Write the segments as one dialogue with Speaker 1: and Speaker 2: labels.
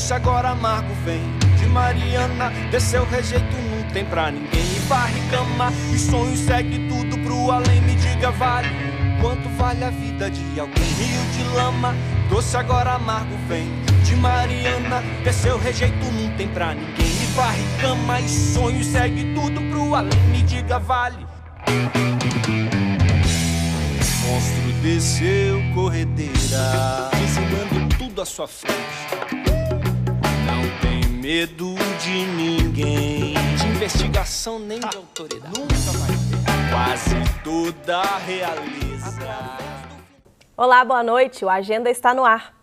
Speaker 1: doce agora amargo vem de Mariana. Desceu rejeito, não tem pra ninguém. E varre cama e sonho segue tudo pro além. Me diga, vale quanto vale a vida de alguém? Rio de lama, doce agora amargo vem de Mariana. Desceu rejeito, não tem pra ninguém. E varre cama e sonho segue tudo pro além. Me diga, vale. Monstro desceu corredeira, ensinando tudo à sua frente. Não tem medo de ninguém, de investigação nem de autoridade. Nunca vai ter. Quase toda a realeza.
Speaker 2: Olá, boa noite. O Agenda está no ar.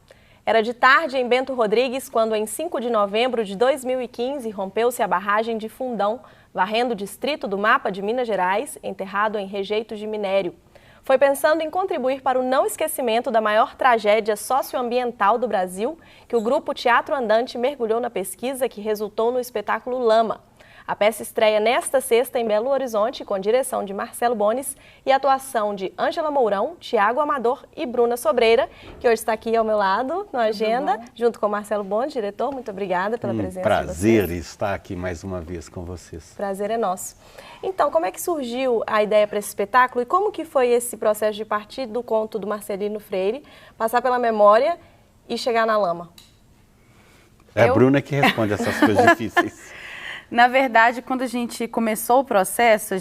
Speaker 2: Era de tarde em Bento Rodrigues quando, em 5 de novembro de 2015, rompeu-se a barragem de Fundão, varrendo o distrito do mapa de Minas Gerais, enterrado em rejeitos de minério. Foi pensando em contribuir para o não esquecimento da maior tragédia socioambiental do Brasil que o grupo Teatro Andante mergulhou na pesquisa que resultou no espetáculo Lama. A peça estreia nesta sexta em Belo Horizonte, com direção de Marcelo Bones e atuação de Ângela Mourão, Tiago Amador e Bruna Sobreira, que hoje está aqui ao meu lado, no Agenda, junto com Marcelo Bones, diretor. Muito obrigada pela presença.
Speaker 3: Prazer estar aqui mais uma vez com vocês.
Speaker 2: Prazer é nosso. Então, como é que surgiu a ideia para esse espetáculo e como que foi esse processo de partir do conto do Marcelino Freire, passar pela memória e chegar na lama?
Speaker 3: É a Bruna que responde essas coisas difíceis.
Speaker 4: Na verdade, quando a gente começou o processo,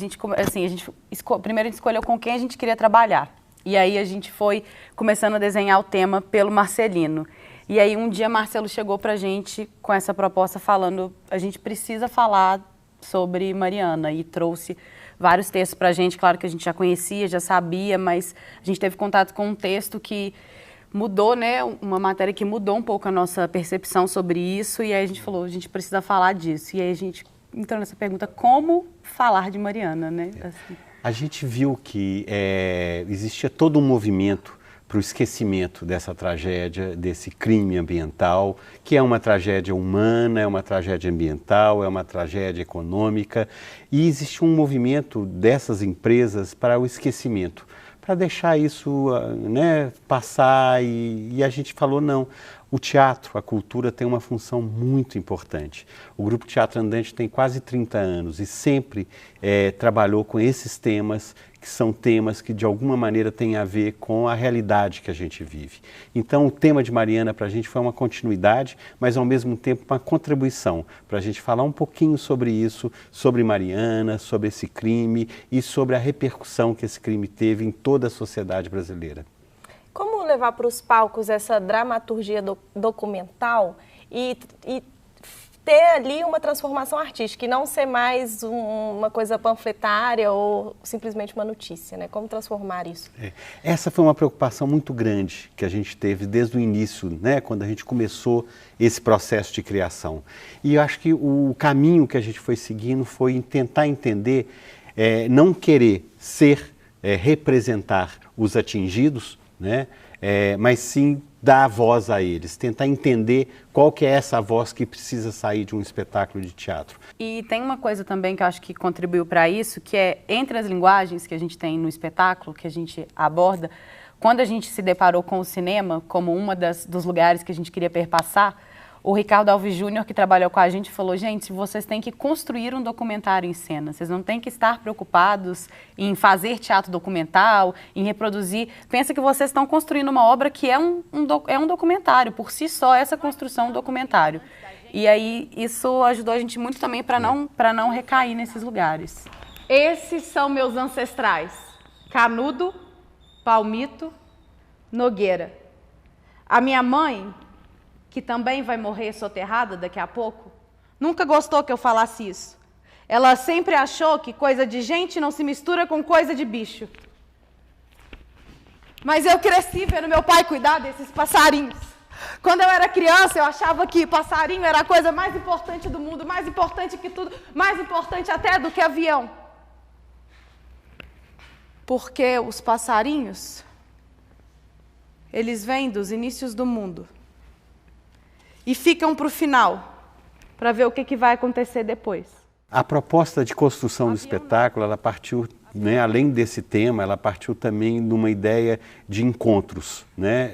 Speaker 4: primeiro a gente escolheu com quem a gente queria trabalhar. E aí a gente foi começando a desenhar o tema pelo Marcelino. E aí um dia Marcelo chegou pra gente com essa proposta falando, a gente precisa falar sobre Mariana, e trouxe vários textos pra gente. Claro que a gente já conhecia, já sabia, mas a gente teve contato com um texto que mudou, né, uma matéria que mudou um pouco a nossa percepção sobre isso, e aí a gente falou, a gente precisa falar disso. E aí a gente entrou nessa pergunta, como falar de Mariana, né? Assim.
Speaker 3: A gente viu que existia todo um movimento para o esquecimento dessa tragédia, desse crime ambiental, que é uma tragédia humana, é uma tragédia ambiental, é uma tragédia econômica, e existe um movimento dessas empresas para o esquecimento, para deixar isso, né, passar, e a gente falou não. O teatro, a cultura tem uma função muito importante. O Grupo Teatro Andante tem quase 30 anos e sempre trabalhou com esses temas, que são temas que de alguma maneira têm a ver com a realidade que a gente vive. Então o tema de Mariana para a gente foi uma continuidade, mas ao mesmo tempo uma contribuição para a gente falar um pouquinho sobre isso, sobre Mariana, sobre esse crime e sobre a repercussão que esse crime teve em toda a sociedade brasileira.
Speaker 2: Como levar para os palcos essa dramaturgia documental e ter ali uma transformação artística e não ser mais uma coisa panfletária ou simplesmente uma notícia, né? Como transformar isso?
Speaker 3: Essa foi uma preocupação muito grande que a gente teve desde o início, né? Quando a gente começou esse processo de criação. E eu acho que o caminho que a gente foi seguindo foi tentar entender, não querer representar os atingidos, né? Mas sim dar voz a eles, tentar entender qual que é essa voz que precisa sair de um espetáculo de teatro.
Speaker 4: E tem uma coisa também que eu acho que contribuiu para isso, que é entre as linguagens que a gente tem no espetáculo, que a gente aborda, quando a gente se deparou com o cinema como dos lugares que a gente queria perpassar, o Ricardo Alves Júnior, que trabalhou com a gente, falou, gente, vocês têm que construir um documentário em cena, vocês não têm que estar preocupados em fazer teatro documental, em reproduzir. Pensa que vocês estão construindo uma obra que é um documentário, por si só, essa construção é um documentário. E aí isso ajudou a gente muito também para não recair nesses lugares.
Speaker 5: Esses são meus ancestrais, Canudo, Palmito, Nogueira. A minha mãe, que também vai morrer soterrada daqui a pouco, nunca gostou que eu falasse isso. Ela sempre achou que coisa de gente não se mistura com coisa de bicho. Mas eu cresci vendo meu pai cuidar desses passarinhos. Quando eu era criança, eu achava que passarinho era a coisa mais importante do mundo, mais importante que tudo, mais importante até do que avião. Porque os passarinhos, eles vêm dos inícios do mundo e ficam para o final, para ver o que vai acontecer depois.
Speaker 3: A proposta de construção do espetáculo, ela partiu né, além desse tema, ela partiu também de uma ideia de encontros, né?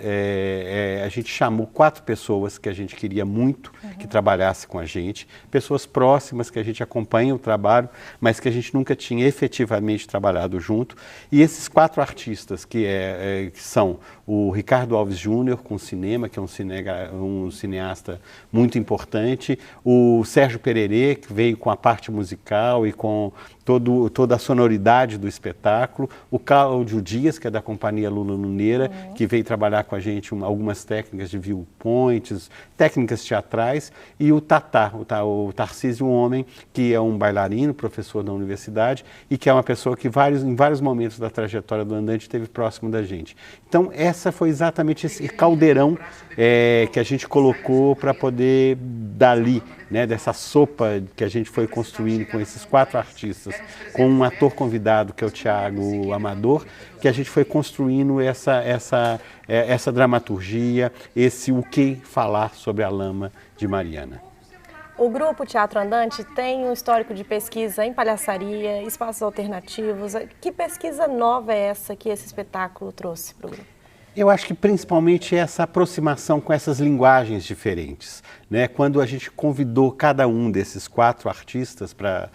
Speaker 3: A gente chamou 4 pessoas que a gente queria muito que trabalhasse com a gente, pessoas próximas que a gente acompanha o trabalho, mas que a gente nunca tinha efetivamente trabalhado junto. E esses 4 artistas que são o Ricardo Alves Júnior com cinema, que é um cineasta muito importante, o Sérgio Pererê, que veio com a parte musical e com toda a sonoridade do espetáculo, o Cláudio Dias, que é da Companhia Lula Nuneira, que veio trabalhar com a gente algumas técnicas de viewpoints, técnicas teatrais, e o Tatá, o Tarcísio Homem, que é um bailarino, professor da universidade, e que é uma pessoa que em vários momentos da trajetória do Andante esteve próximo da gente. Então, essa foi exatamente esse caldeirão que a gente colocou para poder dali, né, dessa sopa que a gente foi construindo com esses 4 artistas, com um ator convidado que é o Thiago Amador, que a gente foi construindo essa dramaturgia, o que falar sobre a lama de Mariana.
Speaker 2: O Grupo Teatro Andante tem um histórico de pesquisa em palhaçaria, espaços alternativos. Que pesquisa nova é essa que esse espetáculo trouxe para o grupo?
Speaker 3: Eu acho que principalmente essa aproximação com essas linguagens diferentes, né? Quando a gente convidou cada um desses 4 artistas para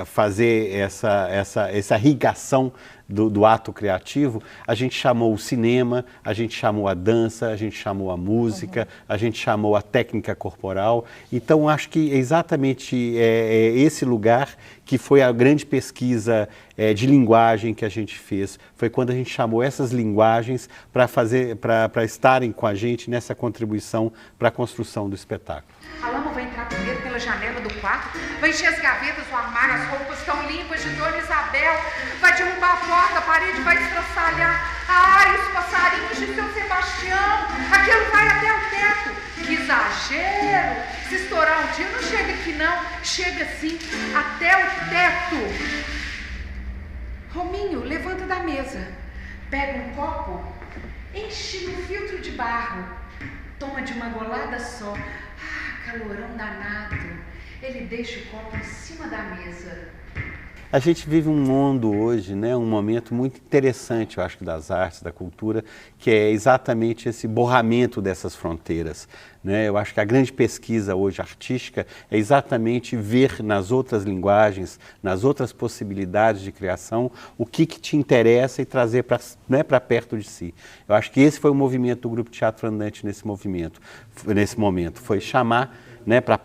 Speaker 3: fazer essa irrigação do ato criativo, a gente chamou o cinema, a gente chamou a dança, a gente chamou a música, a gente chamou a técnica corporal. Então, acho que é exatamente esse lugar que foi a grande pesquisa de linguagem que a gente fez. Foi quando a gente chamou essas linguagens para estarem com a gente nessa contribuição para a construção do espetáculo.
Speaker 6: A lama vai entrar primeiro pela janela do quarto, vai encher as gavetas, o armário, as roupas estão limpas de Dona Isabel, vai derrubar a porta, a parede vai estraçalhar. Ai, os passarinhos de São Sebastião, aquilo vai até o teto. Que exagero! Se estourar um dia, não chega aqui não, chega sim, até o teto. Rominho, levanta da mesa, pega um copo, enche no filtro de barro, toma de uma golada só. Calorão danado. Ele deixa o copo em cima da mesa.
Speaker 3: A gente vive um mundo hoje, né, um momento muito interessante, eu acho, das artes, da cultura, que é exatamente esse borramento dessas fronteiras, né? Eu acho que a grande pesquisa hoje artística é exatamente ver nas outras linguagens, nas outras possibilidades de criação, o que te interessa e trazer para perto de si. Eu acho que esse foi o movimento do Grupo Teatro Andante nesse momento, foi chamar, né, para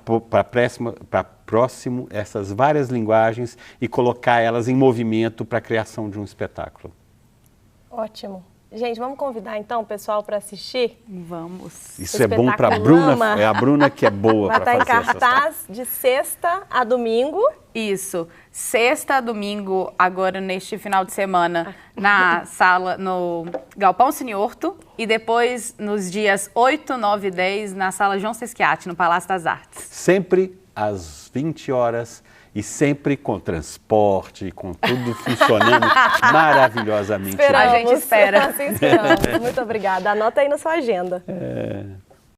Speaker 3: próximo essas várias linguagens e colocar elas em movimento para a criação de um espetáculo.
Speaker 2: Ótimo. Gente, vamos convidar então o pessoal para assistir?
Speaker 4: Vamos.
Speaker 3: Isso é bom para a Bruna, é a Bruna que é boa para fazer.
Speaker 2: Vai estar em cartaz de sexta a domingo.
Speaker 4: Isso, sexta a domingo, agora neste final de semana, na sala, no Galpão Cine Horto, e depois nos dias 8, 9 e 10, na sala João Sesquiati, no Palácio das Artes.
Speaker 3: Sempre às 20 horas e sempre com transporte, com tudo funcionando maravilhosamente.
Speaker 2: Esperamos.
Speaker 4: A gente espera.
Speaker 2: Assim esperamos. Muito obrigada. Anota aí na sua agenda.